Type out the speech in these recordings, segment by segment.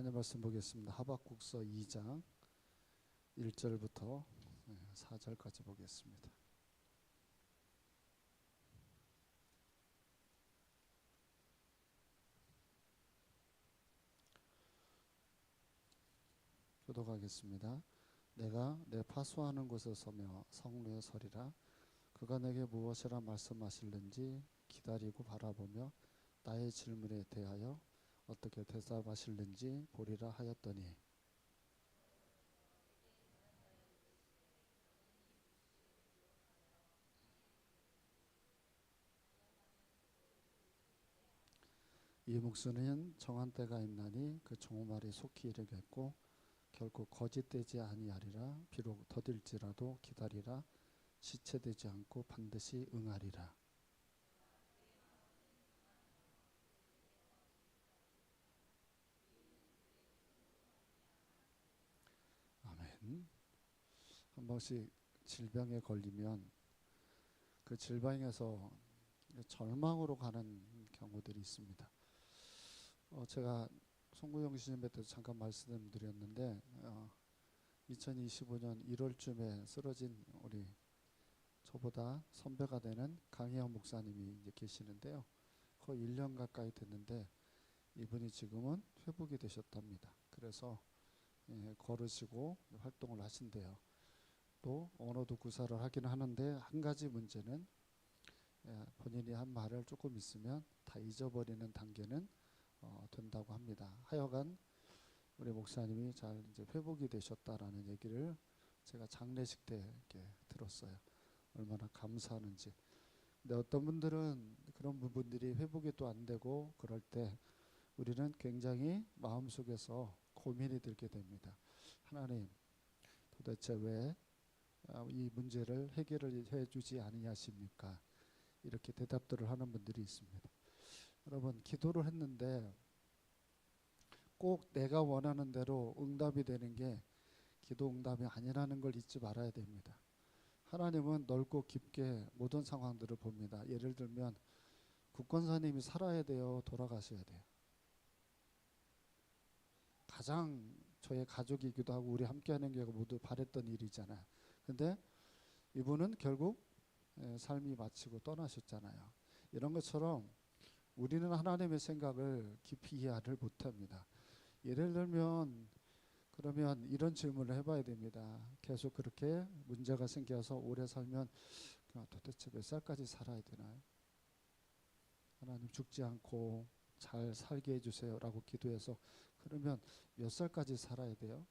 하나님 말씀 보겠습니다. 하박국서 2장 1절부터 4절까지 보겠습니다. 교독하겠습니다. 내가 내 파수하는 곳에 서며 성루에 서리라. 그가 내게 무엇이라 말씀하실는지 기다리고 바라보며 나의 질문에 대하여 어떻게 대답하실는지 보리라 하였더니, 이 묵시는 정한 때가 있나니 그 종말이 속히 이르겠고 결코 거짓되지 아니하리라. 비록 더딜지라도 기다리라. 지체되지 않고 반드시 응하리라. 아멘. 한 번씩 질병에 걸리면 그 질병에서 절망으로 가는 경우들이 있습니다. 제가 송구영 시즌 때도 잠깐 말씀드렸는데 2025년 1월쯤에 쓰러진 우리 저보다 선배가 되는 강혜영 목사님이 이제 계시는데요. 거의 1년 가까이 됐는데 이분이 지금은 회복이 되셨답니다. 그래서 걸으시고 활동을 하신대요. 또 언어도 구사를 하긴 하는데 한 가지 문제는 본인이 한 말을 조금 있으면 다 잊어버리는 단계는 된다고 합니다. 하여간 우리 목사님이 잘 이제 회복이 되셨다라는 얘기를 제가 장례식 때 이렇게 들었어요. 얼마나 감사하는지. 근데 어떤 분들은 그런 부분들이 회복이 또 안 되고 그럴 때 우리는 굉장히 마음속에서 고민이 들게 됩니다. 하나님, 도대체 왜 이 문제를 해결을 해주지 아니하십니까? 이렇게 대답들을 하는 분들이 있습니다. 여러분, 기도를 했는데 꼭 내가 원하는 대로 응답이 되는 게 기도 응답이 아니라는 걸 잊지 말아야 됩니다. 하나님은 넓고 깊게 모든 상황들을 봅니다. 예를 들면 국권사님이 살아야 돼요? 돌아가셔야 돼요? 가장 저의 가족이기도 하고 우리 함께하는 게 모두 바랬던 일이잖아요. 근데 이분은 결국 삶이 마치고 떠나셨잖아요. 이런 것처럼 우리는 하나님의 생각을 깊이 이해를 못합니다. 예를 들면 그러면 이런 질문을 해봐야 됩니다. 계속 그렇게 문제가 생겨서 오래 살면 도대체 몇 살까지 살아야 되나요? 하나님, 죽지 않고 잘 살게 해주세요 라고 기도해서 그러면 몇 살까지 살아야 돼요?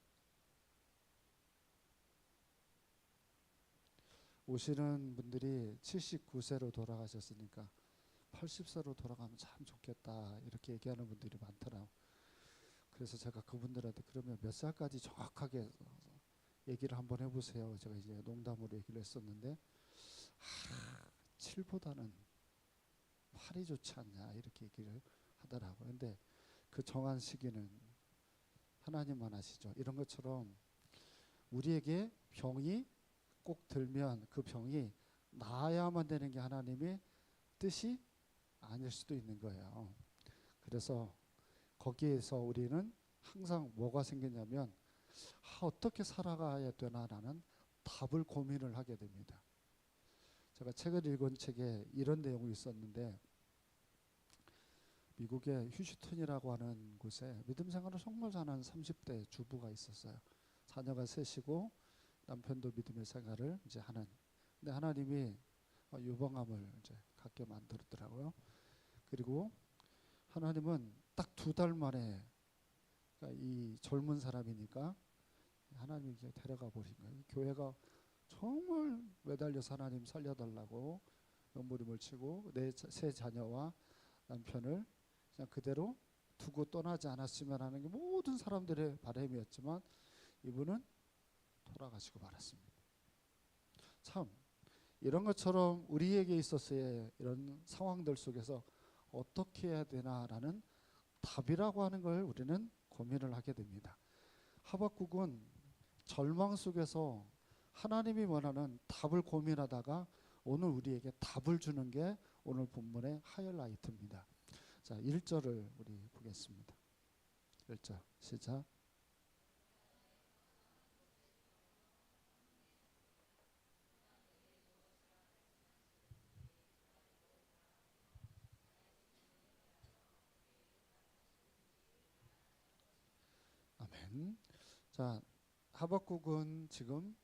오시는 분들이 79세로 돌아가셨으니까 80세로 돌아가면 참 좋겠다 이렇게 얘기하는 분들이 많더라고요. 그래서 제가 그분들한테 그러면 몇 살까지 정확하게 얘기를 한번 해보세요. 제가 이제 농담으로 얘기를 했었는데 7보다는 8이 좋지 않냐 이렇게 얘기를 하더라고요. 근데 그 정한 시기는 하나님만 아시죠. 이런 것처럼 우리에게 병이 꼭 들면 그 병이 나아야만 되는 게 하나님의 뜻이 아닐 수도 있는 거예요. 그래서 거기에서 우리는 항상 뭐가 생기냐면 어떻게 살아가야 되나라는 답을 고민을 하게 됩니다. 제가 책을 읽은 책에 이런 내용이 있었는데 미국의 휴스턴이라고 하는 곳에 믿음 생활을 정말 잘하는 30대 주부가 있었어요. 자녀가 셋이고 남편도 믿음의 생활을 이제 하는. 근데 하나님이 유방암을 이제 갖게 만들었더라고요. 그리고 하나님은 딱 2달 만에 그러니까 이 젊은 사람이니까 하나님이 이제 데려가 버린 거예요. 교회가 정말 매달려서 하나님 살려달라고 몸부림을 치고 내 세 자녀와 남편을 그냥 그대로 두고 떠나지 않았으면 하는 게 모든 사람들의 바람이었지만 이분은 돌아가시고 말았습니다. 참 이런 것처럼 우리에게 있어서의 이런 상황들 속에서 어떻게 해야 되나라는 답이라고 하는 걸 우리는 고민을 하게 됩니다. 하박국은 절망 속에서 하나님이 원하는 답을 고민하다가 오늘 우리에게 답을 주는 게 오늘 본문의 하이라이트입니다. 자, 1절을 우리 보겠습니다. 1절 시작. 아멘. 자, 하박국은 지금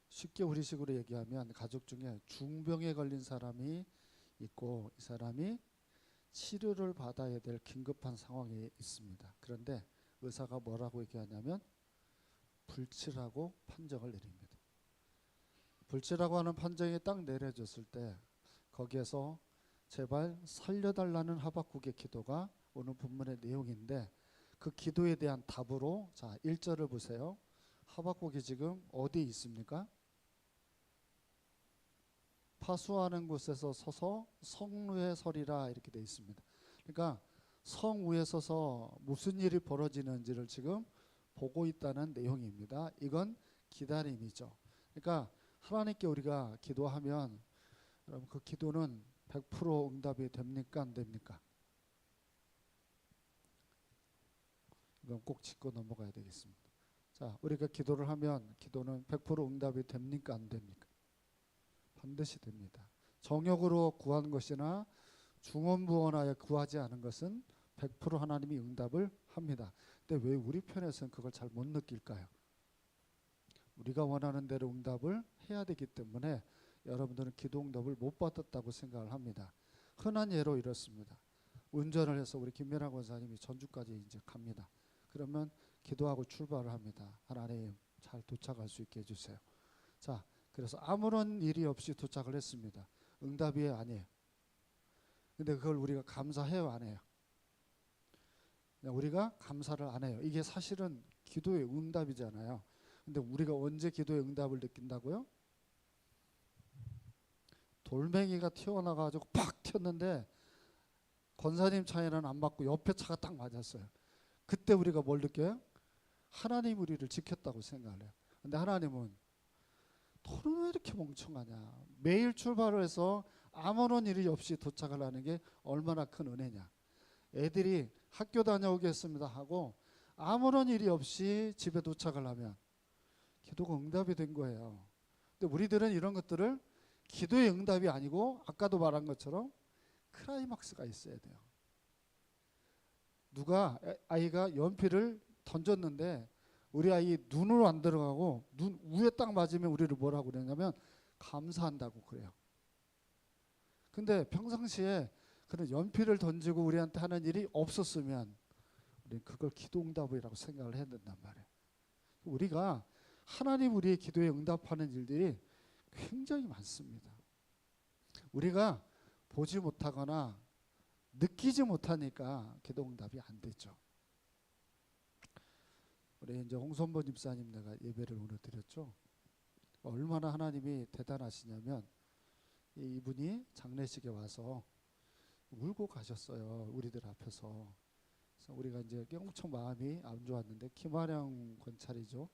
쉽게 우리식으로 얘기하면 가족 중에 중병에 걸린 사람이 있고 이 사람이 치료를 받아야 될 긴급한 상황에 있습니다. 그런데 의사가 뭐라고 얘기하냐면 불치라고 판정을 내립니다. 불치라고 하는 판정이 딱 내려졌을 때 거기에서 제발 살려달라는 하박국의 기도가 오늘 본문의 내용인데 그 기도에 대한 답으로 자 1절을 보세요. 하박국이 지금 어디에 있습니까? 파수하는 곳에서 서서 성루에 서리라 이렇게 되어 있습니다. 그러니까 성 위에 서서 무슨 일이 벌어지는지를 지금 보고 있다는 내용입니다. 이건 기다림이죠. 그러니까 하나님께 우리가 기도하면 여러분 그 기도는 100% 응답이 됩니까 안 됩니까? 이건 꼭 짚고 넘어가야 되겠습니다. 자, 우리가 기도를 하면 기도는 100% 응답이 됩니까 안 됩니까? 반드시 됩니다. 정욕으로 구한 것이나 중언부언하여 구하지 않은 것은 100% 하나님이 응답을 합니다. 근데 왜 우리 편에서는 그걸 잘 못 느낄까요? 우리가 원하는 대로 응답을 해야 되기 때문에 여러분들은 기도 응답을 못 받았다고 생각을 합니다. 흔한 예로 이렇습니다. 운전을 해서 우리 김민아 권사님이 전주까지 이제 갑니다. 그러면 기도하고 출발을 합니다. 하나님 잘 도착할 수 있게 해주세요. 자, 그래서 아무런 일이 없이 도착을 했습니다. 응답이 아니에요. 근데 그걸 우리가 감사해요 안 해요? 우리가 감사를 안 해요. 이게 사실은 기도의 응답이잖아요. 근데 우리가 언제 기도의 응답을 느낀다고요? 돌멩이가 튀어나가지고 팍 튀었는데 권사님 차에는 안 맞고 옆에 차가 딱 맞았어요. 그때 우리가 뭘 느껴요? 하나님 우리를 지켰다고 생각을 해요. 근데 하나님은 너는 왜 이렇게 멍청하냐. 매일 출발을 해서 아무런 일이 없이 도착을 하는 게 얼마나 큰 은혜냐. 애들이 학교 다녀오겠습니다 하고 아무런 일이 없이 집에 도착을 하면 기도가 응답이 된 거예요. 근데 우리들은 이런 것들을 기도의 응답이 아니고 아까도 말한 것처럼 클라이막스가 있어야 돼요. 누가 아이가 연필을 던졌는데 우리 아이 눈으로 안 들어가고 눈 위에 딱 맞으면 우리를 뭐라고 그러냐면 감사한다고 그래요. 근데 평상시에 그런 연필을 던지고 우리한테 하는 일이 없었으면 우리는 그걸 기도응답이라고 생각을 해야 된단 말이에요. 우리가 하나님 우리의 기도에 응답하는 일들이 굉장히 많습니다. 우리가 보지 못하거나 느끼지 못하니까 기도응답이 안 되죠. 우리 이제 홍선보 집사님 내가 예배를 오늘 드렸죠. 얼마나 하나님이 대단하시냐면 이분이 장례식에 와서 울고 가셨어요. 우리들 앞에서. 그래서 우리가 이제 엄청 마음이 안 좋았는데 김화령 권찰이죠.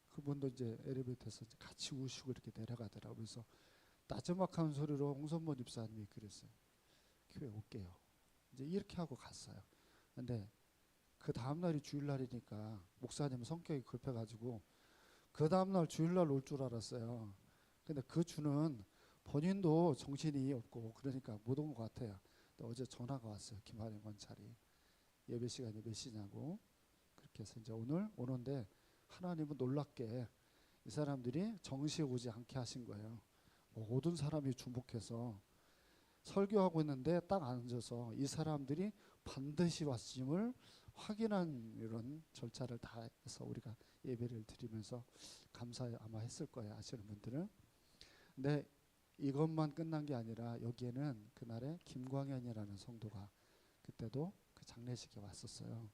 그분도 이제 엘리베이터에서 같이 우시고 이렇게 내려가더라고요. 그래서 따지막한 소리로 홍선보 집사님이 그랬어요. 교회 올게요. 이제 이렇게 하고 갔어요. 근데 그 다음날이 주일날이니까 목사님은 성격이 급해가지고 그 다음날 주일날 올 줄 알았어요. 근데 그 주는 본인도 정신이 없고 그러니까 못 온 것 같아요. 근데 어제 전화가 왔어요. 김하령 권찰이 예배 시간이 몇 시냐고. 그렇게 해서 이제 오늘 오는데 하나님은 놀랍게 이 사람들이 정시에 오지 않게 하신 거예요. 모든 사람이 주목해서 설교하고 있는데 딱 앉아서 이 사람들이 반드시 왔음을 확인한 이런 절차를 다 해서 우리가 예배를 드리면서 감사 아마 했을 거예요. 아시는 분들은. 근데 이것만 끝난 게 아니라 여기에는 그날에 김광현이라는 성도가 그때도 그 장례식에 왔었어요.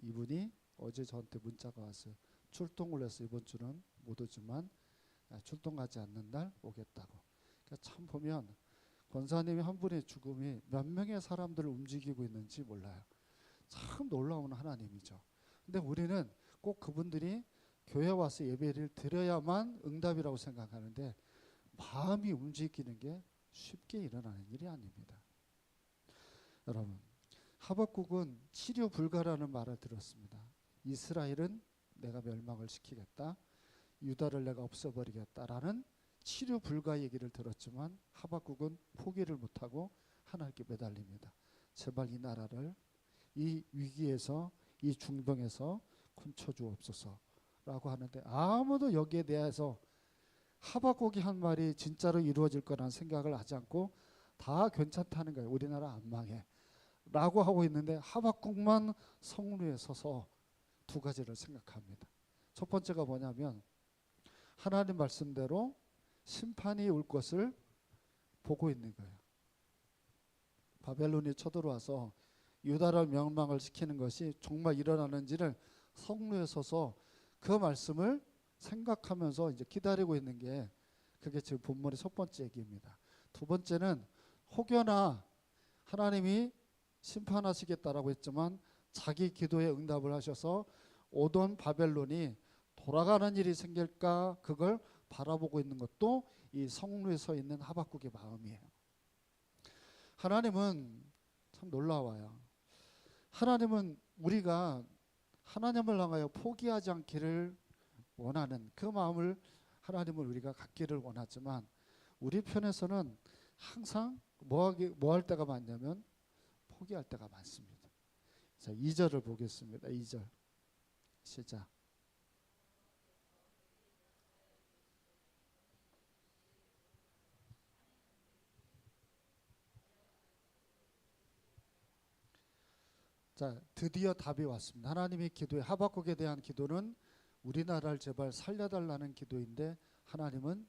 이분이 어제 저한테 문자가 왔어요. 출동을 해서 이번 주는 못 오지만 출동 가지 않는 날 오겠다고. 그러니까 참 보면 권사님이 한 분의 죽음이 몇 명의 사람들을 움직이고 있는지 몰라요. 참 놀라운 하나님이죠. 근데 우리는 꼭 그분들이 교회 와서 예배를 드려야만 응답이라고 생각하는데 마음이 움직이는 게 쉽게 일어나는 일이 아닙니다. 여러분, 하박국은 치료 불가라는 말을 들었습니다. 이스라엘은 내가 멸망을 시키겠다. 유다를 내가 없애버리겠다라는 치료 불가 얘기를 들었지만 하박국은 포기를 못하고 하나님께 매달립니다. 제발 이 나라를 이 위기에서 이 중병에서 건쳐주옵소서라고 하는데 아무도 여기에 대해서 하박국이 한 말이 진짜로 이루어질 거라는 생각을 하지 않고 다 괜찮다는 거예요. 우리나라 안 망해 라고 하고 있는데 하박국만 성루에 서서 두 가지를 생각합니다. 첫 번째가 뭐냐면 하나님 말씀대로 심판이 올 것을 보고 있는 거예요. 바벨론이 쳐들어와서 유다를 멸망을 시키는 것이 정말 일어나는지를 성루에 서서 그 말씀을 생각하면서 이제 기다리고 있는 게 그게 지금 본문의 첫 번째 얘기입니다. 두 번째는 혹여나 하나님이 심판하시겠다라고 했지만 자기 기도에 응답을 하셔서 오던 바벨론이 돌아가는 일이 생길까 그걸 바라보고 있는 것도 이 성루에 서 있는 하박국의 마음이에요. 하나님은 참 놀라워요. 하나님은 우리가 하나님을 향하여 포기하지 않기를 원하는 그 마음을 하나님은 우리가 갖기를 원하지만 우리 편에서는 항상 뭐 할 때가 많냐면 포기할 때가 많습니다. 자, 2절을 보겠습니다. 2절 시작. 자, 드디어 답이 왔습니다. 하나님의 기도에 하박국에 대한 기도는 우리나라를 제발 살려달라는 기도인데 하나님은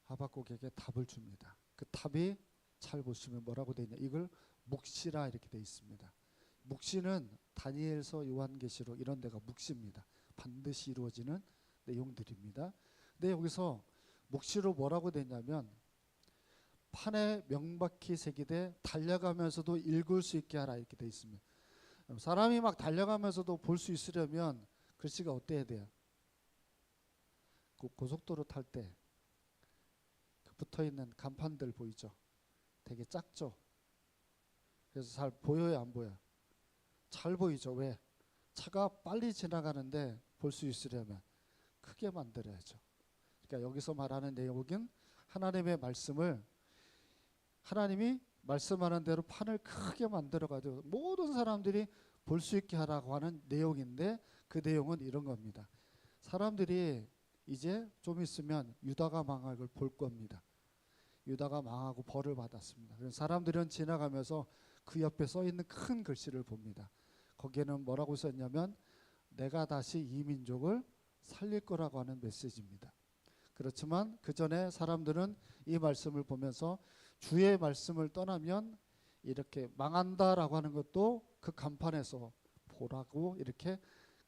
하박국에게 답을 줍니다. 그 답이 잘 보시면 뭐라고 되어 있냐. 이걸 묵시라 이렇게 되어 있습니다. 묵시는 다니엘서 요한계시록 이런 데가 묵시입니다. 반드시 이루어지는 내용들입니다. 근데 여기서 묵시로 뭐라고 되냐면 판에 명박히 새기되 달려가면서도 읽을 수 있게 하라 이렇게 되어 있습니다. 사람이 막 달려가면서도 볼 수 있으려면 글씨가 어때야 돼요? 그 고속도로 탈 때 붙어있는 간판들 보이죠? 되게 작죠? 그래서 잘 보여요, 안 보여요? 잘 보이죠? 왜? 차가 빨리 지나가는데 볼 수 있으려면 크게 만들어야죠. 그러니까 여기서 말하는 내용은 하나님의 말씀을 하나님이 말씀하는 대로 판을 크게 만들어가지고 모든 사람들이 볼 수 있게 하라고 하는 내용인데 그 내용은 이런 겁니다. 사람들이 이제 좀 있으면 유다가 망할 걸 볼 겁니다. 유다가 망하고 벌을 받았습니다. 그래서 사람들은 지나가면서 그 옆에 써있는 큰 글씨를 봅니다. 거기에는 뭐라고 썼냐면 내가 다시 이 민족을 살릴 거라고 하는 메시지입니다. 그렇지만 그 전에 사람들은 이 말씀을 보면서 주의 말씀을 떠나면 이렇게 망한다라고 하는 것도 그 간판에서 보라고 이렇게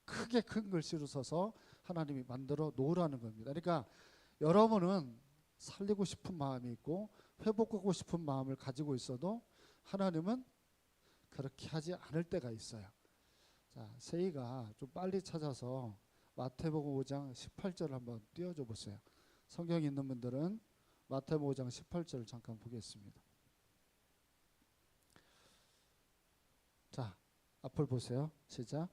크게 큰 글씨로 써서 하나님이 만들어 놓으라는 겁니다. 그러니까 여러분은 살리고 싶은 마음이 있고 회복하고 싶은 마음을 가지고 있어도 하나님은 그렇게 하지 않을 때가 있어요. 자, 세이가 좀 빨리 찾아서 마태복음 5장 18절 한번 띄워줘 보세요. 성경 있는 분들은 마태복음 5장 18절을 잠깐 보겠습니다. 자, 앞을 보세요. 시작.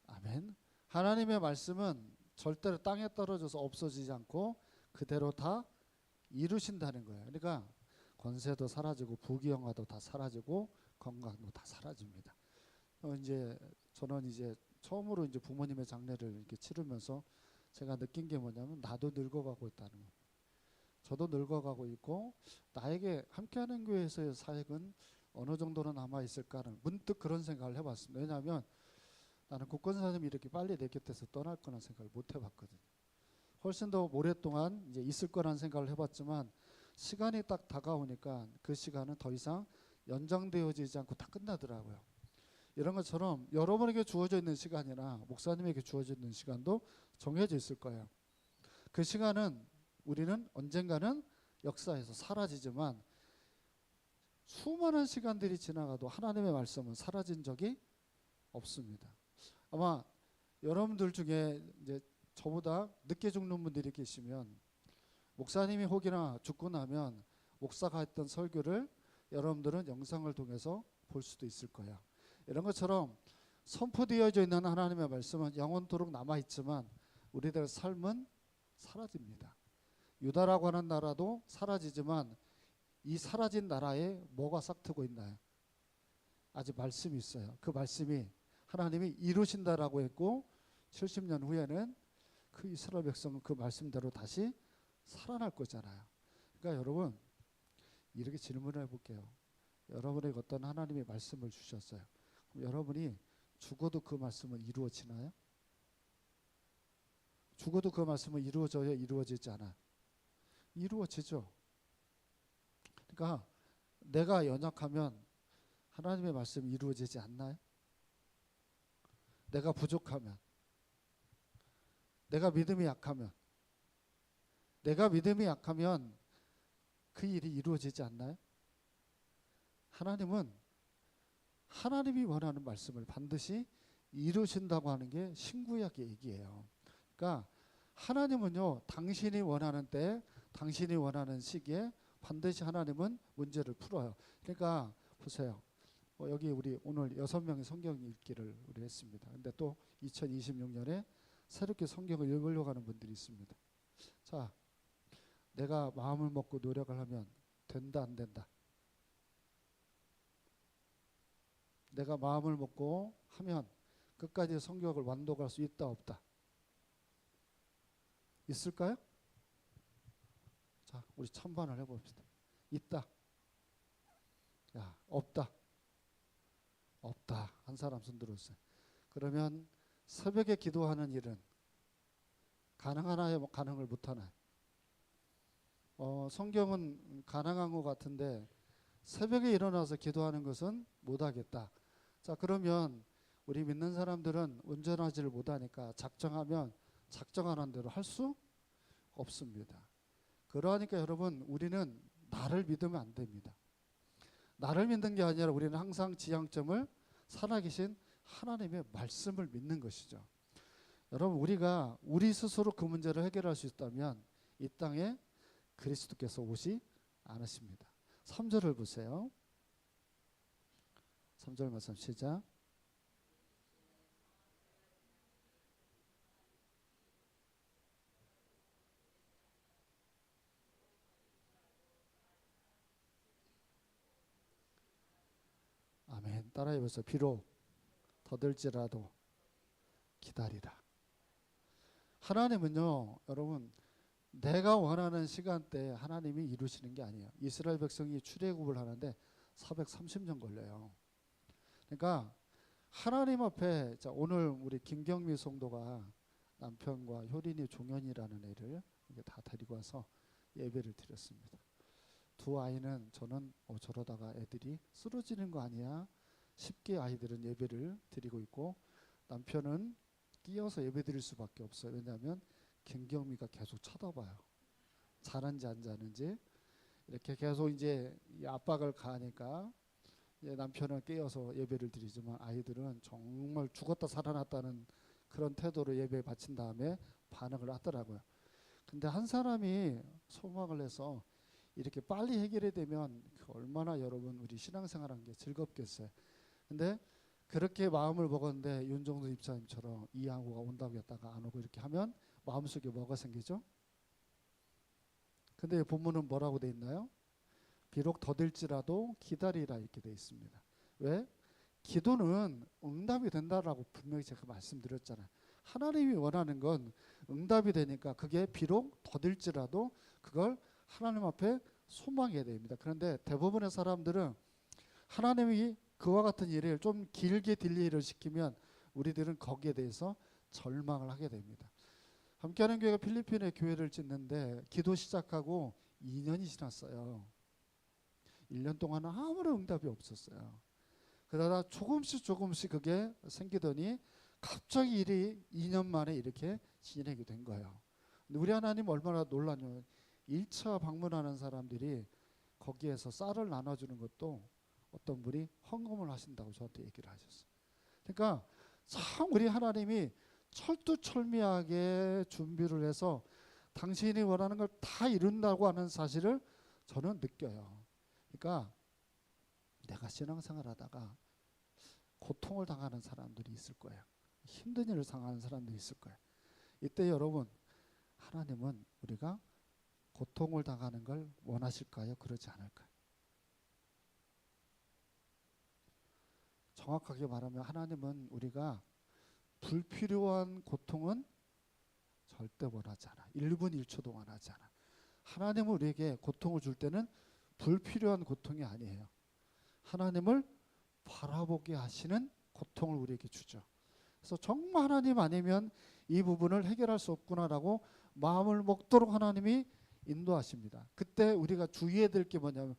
아멘. 하나님의 말씀은 절대로 땅에 떨어져서 없어지지 않고 그대로 다 이루신다는 거예요. 그러니까 권세도 사라지고 부귀영화도 다 사라지고 건강도 다 사라집니다. 이제 저는 이제 처음으로 이제 부모님의 장례를 이렇게 치르면서 제가 느낀 게 뭐냐면 나도 늙어가고 있다는 거예요. 저도 늙어가고 있고 나에게 함께하는 교회에서의 사역은 어느 정도는 남아 있을까는 문득 그런 생각을 해봤습니다. 왜냐하면 나는 국권사님이 이렇게 빨리 내 곁에서 떠날 거라는 생각을 못 해봤거든요. 훨씬 더 오랫동안 이제 있을 거라는 생각을 해봤지만 시간이 딱 다가오니까 그 시간은 더 이상 연장되어지지 않고 다 끝나더라고요. 이런 것처럼 여러분에게 주어져 있는 시간이나 목사님에게 주어져 있는 시간도 정해져 있을 거예요. 그 시간은 우리는 언젠가는 역사에서 사라지지만 수많은 시간들이 지나가도 하나님의 말씀은 사라진 적이 없습니다. 아마 여러분들 중에 이제 저보다 늦게 죽는 분들이 계시면 목사님이 혹여나 죽고 나면 목사가 했던 설교를 여러분들은 영상을 통해서 볼 수도 있을 거야. 이런 것처럼 선포되어져 있는 하나님의 말씀은 영원토록 남아있지만 우리들의 삶은 사라집니다. 유다라고 하는 나라도 사라지지만 이 사라진 나라에 뭐가 싹트고 있나요? 아직 말씀이 있어요. 그 말씀이 하나님이 이루신다라고 했고 70년 후에는 그 이스라엘 백성은 그 말씀대로 다시 살아날 거잖아요. 그러니까 여러분 이렇게 질문을 해볼게요. 여러분에게 어떤 하나님의 말씀을 주셨어요. 그럼 여러분이 죽어도 그 말씀은 이루어지나요? 죽어도 그 말씀은 이루어져야 이루어지지 않아요? 이루어지죠. 그러니까 내가 연약하면 하나님의 말씀이 이루어지지 않나요? 내가 부족하면, 내가 믿음이 약하면 그 일이 이루어지지 않나요? 하나님은 하나님이 원하는 말씀을 반드시 이루신다고 하는 게 신구약의 얘기예요. 그러니까 하나님은요, 당신이 원하는 때, 당신이 원하는 시기에 반드시 하나님은 문제를 풀어요. 그러니까 보세요. 여기 우리 오늘 6명의 성경 읽기를 우리 했습니다. 근데 또 2026년에 새롭게 성경을 읽으려고 하는 분들이 있습니다. 자, 내가 마음을 먹고 노력을 하면 된다 안 된다? 내가 마음을 먹고 하면 끝까지 성경을 완독할 수 있다 없다? 있을까요? 자, 우리 찬반을 해봅시다. 있다. 야, 없다. 없다. 한 사람 손 들었어요. 그러면 새벽에 기도하는 일은 가능하나요? 가능을 못하나요? 성경은 가능한 것 같은데 새벽에 일어나서 기도하는 것은 못하겠다. 자, 그러면 우리 믿는 사람들은 운전하지를 못하니까 작정하면 작정하는 대로 할 수 없습니다. 그러니까 여러분 우리는 나를 믿으면 안 됩니다. 나를 믿는 게 아니라 우리는 항상 지향점을 살아계신 하나님의 말씀을 믿는 것이죠. 여러분 우리가 우리 스스로 그 문제를 해결할 수 있다면 이 땅에 그리스도께서 오지 않으십니다. 3절을 보세요. 3절 말씀 시작. 아멘. 따라해 보세요. 비록 더딜지라도 기다리라. 하나님은요, 여러분 내가 원하는 시간대에 하나님이 이루시는 게 아니에요. 이스라엘 백성이 출애굽을 하는데 430년 걸려요. 그러니까 하나님 앞에, 자, 오늘 우리 김경미 성도가 남편과 효린이 종현이라는 애를 이게 다 데리고 와서 예배를 드렸습니다. 두 아이는 저는 저러다가 애들이 쓰러지는 거 아니야? 쉽게 아이들은 예배를 드리고 있고 남편은 끼어서 예배 드릴 수밖에 없어요. 왜냐하면 김경미가 계속 쳐다봐요. 자는지 안 자는지. 이렇게 계속 이제 압박을 가하니까 남편은 깨어서 예배를 드리지만 아이들은 정말 죽었다 살아났다는 그런 태도로 예배 바친 다음에 반응을 하더라고요. 근데 한 사람이 소망을 해서 이렇게 빨리 해결이 되면 얼마나 여러분 우리 신앙생활한 게 즐겁겠어요. 근데 그렇게 마음을 먹었는데 윤종수 집사님처럼 이양호가 온다고 했다가 안 오고 이렇게 하면 마음속에 뭐가 생기죠? 근데 본문은 뭐라고 돼 있나요? 비록 더딜지라도 기다리라 이렇게 돼 있습니다. 왜? 기도는 응답이 된다라고 분명히 제가 말씀드렸잖아요. 하나님이 원하는 건 응답이 되니까 그게 비록 더딜지라도 그걸 하나님 앞에 소망해야 됩니다. 그런데 대부분의 사람들은 하나님이 그와 같은 일을 좀 길게 딜레이를 시키면 우리들은 거기에 대해서 절망을 하게 됩니다. 함께하는 교회가 필리핀에 교회를 짓는데 기도 시작하고 2년이 지났어요. 1년 동안은 아무런 응답이 없었어요. 그러다 조금씩 그게 생기더니 갑자기 일이 2년 만에 이렇게 진행이 된 거예요. 근데 우리 하나님 얼마나 놀랐냐면 1차 방문하는 사람들이 거기에서 쌀을 나눠주는 것도 어떤 분이 헌금을 하신다고 저한테 얘기를 하셨어요. 그러니까 참 우리 하나님이 철두철미하게 준비를 해서 당신이 원하는 걸 다 이룬다고 하는 사실을 저는 느껴요. 그러니까 내가 신앙생활 하다가 고통을 당하는 사람들이 있을 거예요. 힘든 일을 당하는 사람들이 있을 거예요. 이때 여러분, 하나님은 우리가 고통을 당하는 걸 원하실까요? 그러지 않을까요? 정확하게 말하면 하나님은 우리가 불필요한 고통은 절대 원하지 않아. 1분 1초도 원하지 않아. 하나님은 우리에게 고통을 줄 때는 불필요한 고통이 아니에요. 하나님을 바라보게 하시는 고통을 우리에게 주죠. 그래서 정말 하나님 아니면 이 부분을 해결할 수 없구나라고 마음을 먹도록 하나님이 인도하십니다. 그때 우리가 주의해야 될 게 뭐냐면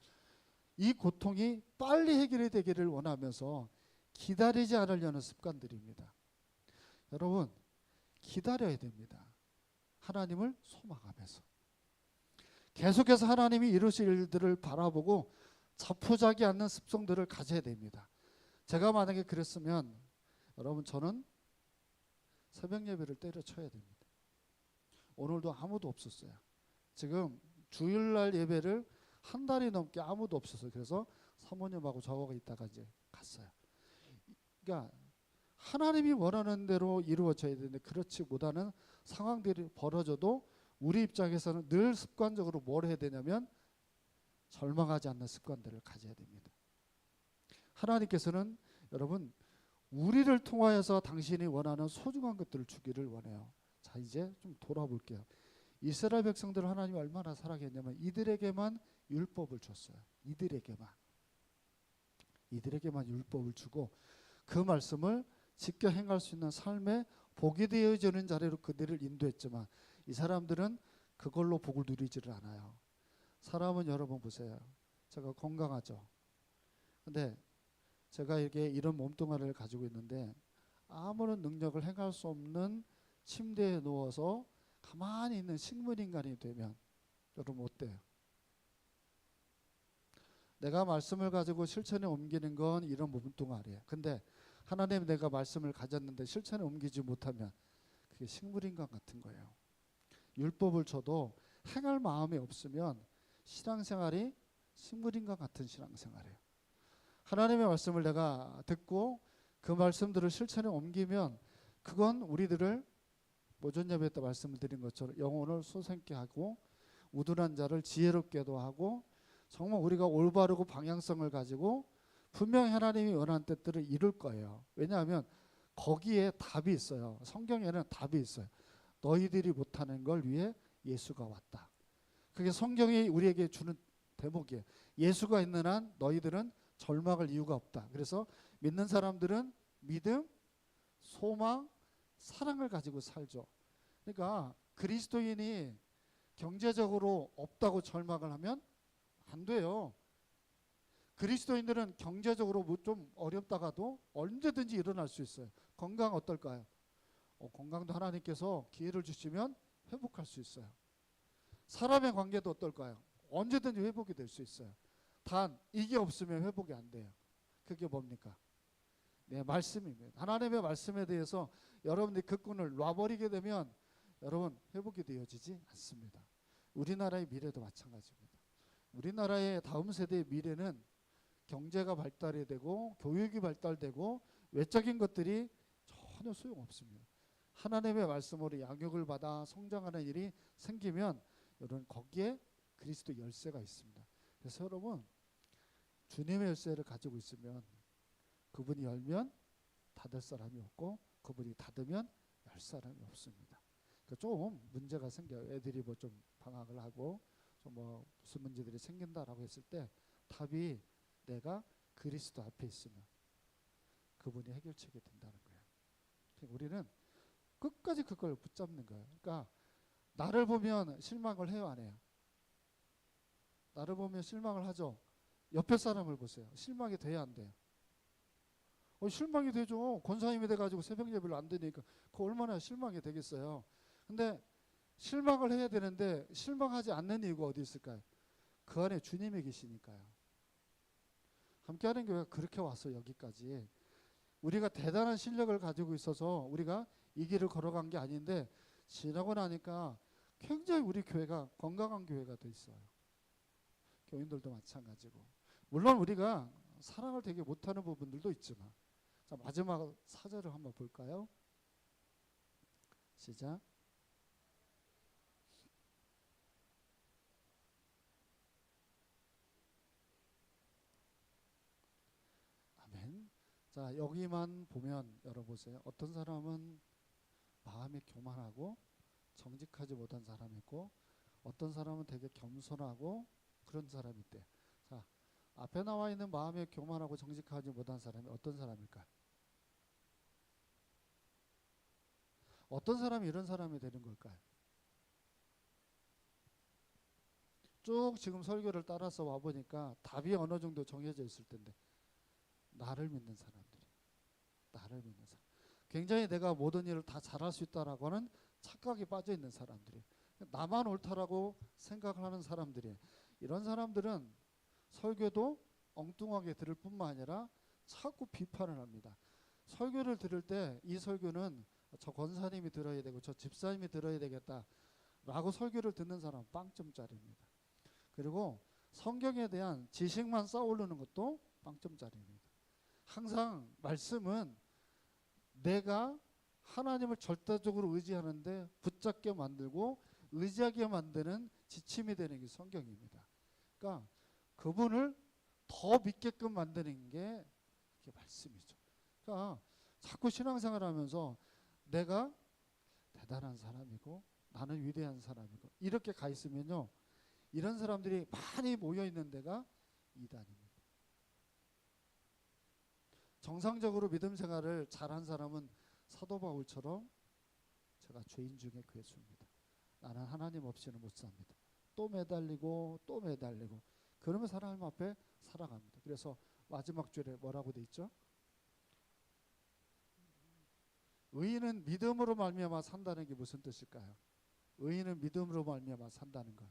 이 고통이 빨리 해결이 되기를 원하면서 기다리지 않으려는 습관들입니다. 여러분, 기다려야 됩니다. 하나님을 소망하면서 계속해서 하나님이 이루실 일들을 바라보고 자포자기 않는 습성들을 가져야 됩니다. 제가 만약에 그랬으면 여러분, 저는 새벽 예배를 때려쳐야 됩니다. 오늘도 아무도 없었어요. 지금 주일날 예배를 한 달이 넘게 아무도 없었어요. 그래서 사모님하고 저하고 있다가 이제 갔어요. 그러니까 하나님이 원하는 대로 이루어져야 되는데 그렇지 못하는 상황들이 벌어져도 우리 입장에서는 늘 습관적으로 뭘 해야 되냐면 절망하지 않는 습관들을 가져야 됩니다. 하나님께서는 여러분 우리를 통하여서 당신이 원하는 소중한 것들을 주기를 원해요. 자, 이제 좀 돌아볼게요. 이스라엘 백성들을 하나님이 얼마나 사랑했냐면 이들에게만 율법을 줬어요. 이들에게만 율법을 주고 그 말씀을 지켜 행할 수 있는 삶에 복이 되어지는 자리로 그들을 인도했지만 이 사람들은 그걸로 복을 누리지를 않아요. 사람은 여러분 보세요. 제가 건강하죠. 근데 제가 이런 몸뚱아리를 가지고 있는데 아무런 능력을 행할 수 없는 침대에 누워서 가만히 있는 식물인간이 되면 여러분 어때요? 내가 말씀을 가지고 실천에 옮기는 건 이런 몸뚱아리예요. 근데 하나님 내가 말씀을 가졌는데 실천에 옮기지 못하면 그게 식물인간 같은 거예요. 율법을 줘도 행할 마음이 없으면 신앙생활이 식물인간 같은 신앙생활이에요. 하나님의 말씀을 내가 듣고 그 말씀들을 실천에 옮기면 그건 우리들을 오전 예배 때 말씀을 드린 것처럼 영혼을 솟게 하고 우둔한 자를 지혜롭게도 하고 정말 우리가 올바르고 방향성을 가지고 분명히 하나님이 원하는 뜻들을 이룰 거예요. 왜냐하면 거기에 답이 있어요. 성경에는 답이 있어요. 너희들이 못하는 걸 위해 예수가 왔다. 그게 성경이 우리에게 주는 대목이에요. 예수가 있는 한 너희들은 절망할 이유가 없다. 그래서 믿는 사람들은 믿음, 소망, 사랑을 가지고 살죠. 그러니까 그리스도인이 경제적으로 없다고 절망을 하면 안 돼요. 그리스도인들은 경제적으로 뭐 좀 어렵다가도 언제든지 일어날 수 있어요. 건강 어떨까요? 건강도 하나님께서 기회를 주시면 회복할 수 있어요. 사람의 관계도 어떨까요? 언제든지 회복이 될 수 있어요. 단 이게 없으면 회복이 안 돼요. 그게 뭡니까? 네, 말씀입니다. 하나님의 말씀에 대해서 여러분들이 그 끈을 놔버리게 되면 여러분 회복이 되어지지 않습니다. 우리나라의 미래도 마찬가지입니다. 우리나라의 다음 세대의 미래는 경제가 발달이 되고 교육이 발달되고 외적인 것들이 전혀 소용없습니다. 하나님의 말씀으로 양육을 받아 성장하는 일이 생기면 여러분 거기에 그리스도 열쇠가 있습니다. 그래서 여러분 주님의 열쇠를 가지고 있으면 그분이 열면 닫을 사람이 없고 그분이 닫으면 열 사람이 없습니다. 그러니까 좀 문제가 생겨요. 애들이 뭐 좀 방학을 하고 좀 뭐 무슨 문제들이 생긴다라고 했을 때 답이 내가 그리스도 앞에 있으면 그분이 해결책이 된다는 거예요. 그러니까 우리는 끝까지 그걸 붙잡는 거예요. 그러니까 나를 보면 실망을 해요, 안 해요? 나를 보면 실망을 하죠. 옆에 사람을 보세요. 실망이 돼야 안 돼요? 실망이 되죠. 권사님이 돼가지고 새벽 예배를 안 드니까 그 얼마나 실망이 되겠어요. 근데 실망을 해야 되는데 실망하지 않는 이유가 어디 있을까요? 그 안에 주님이 계시니까요. 함께하는 교회가 그렇게 와서 여기까지 우리가 대단한 실력을 가지고 있어서 우리가 이 길을 걸어간 게 아닌데 지나고 나니까 굉장히 우리 교회가 건강한 교회가 돼 있어요. 교인들도 마찬가지고. 물론 우리가 사랑을 되게 못하는 부분들도 있지만. 자, 마지막 4절을 한번 볼까요? 시작. 아멘. 자, 여기만 보면 열어보세요. 어떤 사람은 마음이 교만하고 정직하지 못한 사람이 있고, 어떤 사람은 되게 겸손하고 그런 사람이 있대. 자, 앞에 나와 있는 마음이 교만하고 정직하지 못한 사람이 어떤 사람일까요? 어떤 사람이 이런 사람이 되는 걸까요? 쭉 지금 설교를 따라서 와보니까 답이 어느 정도 정해져 있을 텐데, 나를 믿는 사람들이, 나를 믿는 사람, 굉장히 내가 모든 일을 다 잘할 수 있다라고는 착각이 빠져 있는 사람들이, 나만 옳다라고 생각을 하는 사람들이, 이런 사람들은 설교도 엉뚱하게 들을 뿐만 아니라 자꾸 비판을 합니다. 설교를 들을 때 이 설교는 저 권사님이 들어야 되고 저 집사님이 들어야 되겠다라고 설교를 듣는 사람은 빵점짜리입니다. 그리고 성경에 대한 지식만 쌓아오르는 것도 빵점짜리입니다. 항상 말씀은 내가 하나님을 절대적으로 의지하는데 붙잡게 만들고 의지하게 만드는 지침이 되는 게 성경입니다. 그러니까 그분을 더 믿게끔 만드는 게 말씀이죠. 그러니까 자꾸 신앙생활 하면서 내가 대단한 사람이고 나는 위대한 사람이고 이렇게 가 있으면요, 이런 사람들이 많이 모여 있는 데가 이단입니다. 정상적으로 믿음 생활을 잘한 사람은 사도 바울처럼 제가 죄인 중에 괴수입니다. 나는 하나님 없이는 못 삽니다. 또 매달리고 또 매달리고 그러면서 하나님 앞에 살아갑니다. 그래서 마지막 줄에 뭐라고 돼 있죠? 의인은 믿음으로 말미암아 산다는 게 무슨 뜻일까요? 의인은 믿음으로 말미암아 산다는 것.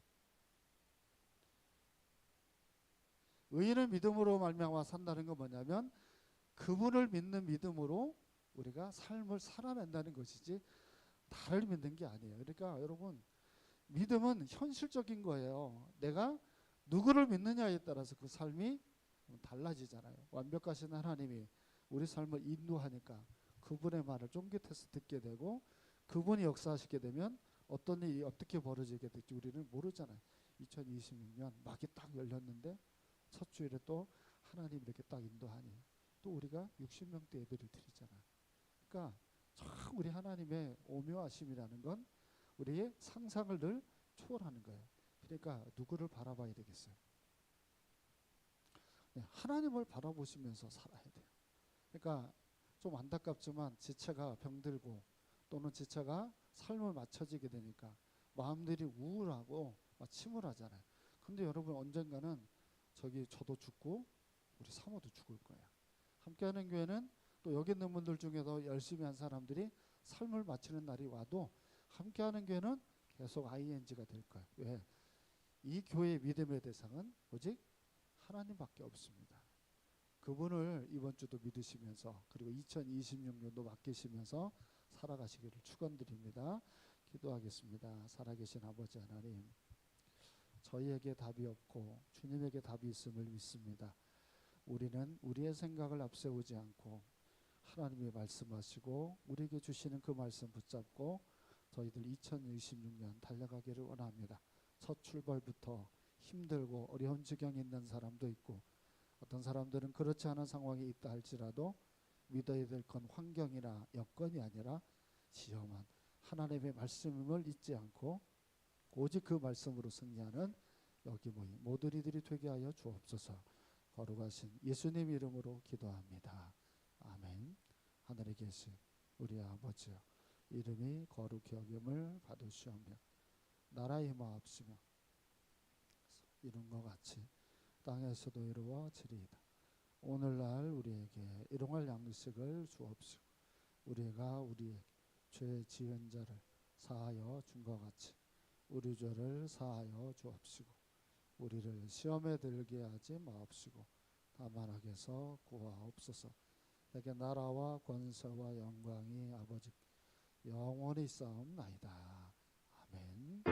의인은 믿음으로 말미암아 산다는 건 뭐냐면 그분을 믿는 믿음으로 우리가 삶을 살아낸다는 것이지 나를 믿는 게 아니에요. 그러니까 여러분, 믿음은 현실적인 거예요. 내가 누구를 믿느냐에 따라서 그 삶이 달라지잖아요. 완벽하신 하나님이 우리 삶을 인도하니까 그분의 말을 쫑긋해서 듣게 되고 그분이 역사하시게 되면 어떤 일이 어떻게 벌어지게 될지 우리는 모르잖아요. 2026년 막이 딱 열렸는데 첫 주일에 또 하나님 이렇게 딱 인도하니 또 우리가 60명대 예배를 드리잖아요. 그러니까 참 우리 하나님의 오묘하심이라는 건 우리의 상상을 늘 초월하는 거예요. 그러니까 누구를 바라봐야 되겠어요? 네, 하나님을 바라보시면서 살아야 돼요. 그러니까 좀 안타깝지만 지체가 병들고 또는 지체가 삶을 맞춰지게 되니까 마음들이 우울하고 막 침울하잖아요. 근데 여러분 언젠가는 저도 죽고 우리 사모도 죽을 거예요. 함께하는 교회는 또 여기 있는 분들 중에도 열심히 한 사람들이 삶을 마치는 날이 와도 함께하는 교회는 계속 ING가 될 거예요. 왜? 이 교회의 믿음의 대상은 오직 하나님밖에 없습니다. 그분을 이번 주도 믿으시면서 그리고 2026년도 맡기시면서 살아가시기를 축원드립니다. 기도하겠습니다. 살아계신 아버지 하나님, 저희에게 답이 없고 주님에게 답이 있음을 믿습니다. 우리는 우리의 생각을 앞세우지 않고 하나님이 말씀하시고 우리에게 주시는 그 말씀 붙잡고 저희들 2026년 달려가기를 원합니다. 첫 출발부터 힘들고 어려운 지경에 있는 사람도 있고 어떤 사람들은 그렇지 않은 상황에 있다 할지라도 믿어야 될 건 환경이나 여건이 아니라 시험한 하나님의 말씀을 잊지 않고 오직 그 말씀으로 승리하는 여기 모인 모든 이들이 되게 하여 주옵소서. 거룩하신 예수님 이름으로 기도합니다. 아멘. 하늘에 계신 우리 아버지여, 이름이 거룩히 여김을 받으시오며 나라의 마옵시며 이룬 것 같이 땅에서도 이루어지리이다. 오늘날 우리에게 일용할 양식을 주옵시고 우리가 우리의 죄 지은 자를 사하여 준 것 같이 우리 죄를 사하여 주옵시고 우리를 시험에 들게 하지 마옵시고 다만 악에서 구하옵소서. 내게 나라와 권세와 영광이 아버지 영원히 싸움나이다. 아멘.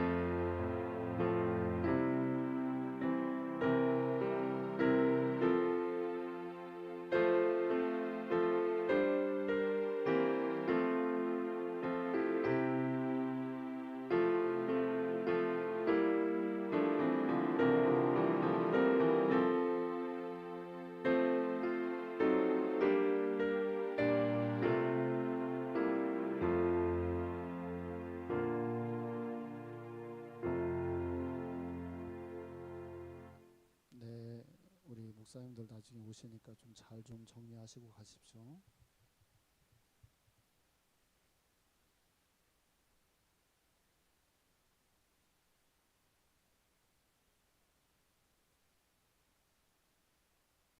네, 우리 목사님들 나중에 오시니까 좀 잘 좀 정리하시고 가십시오.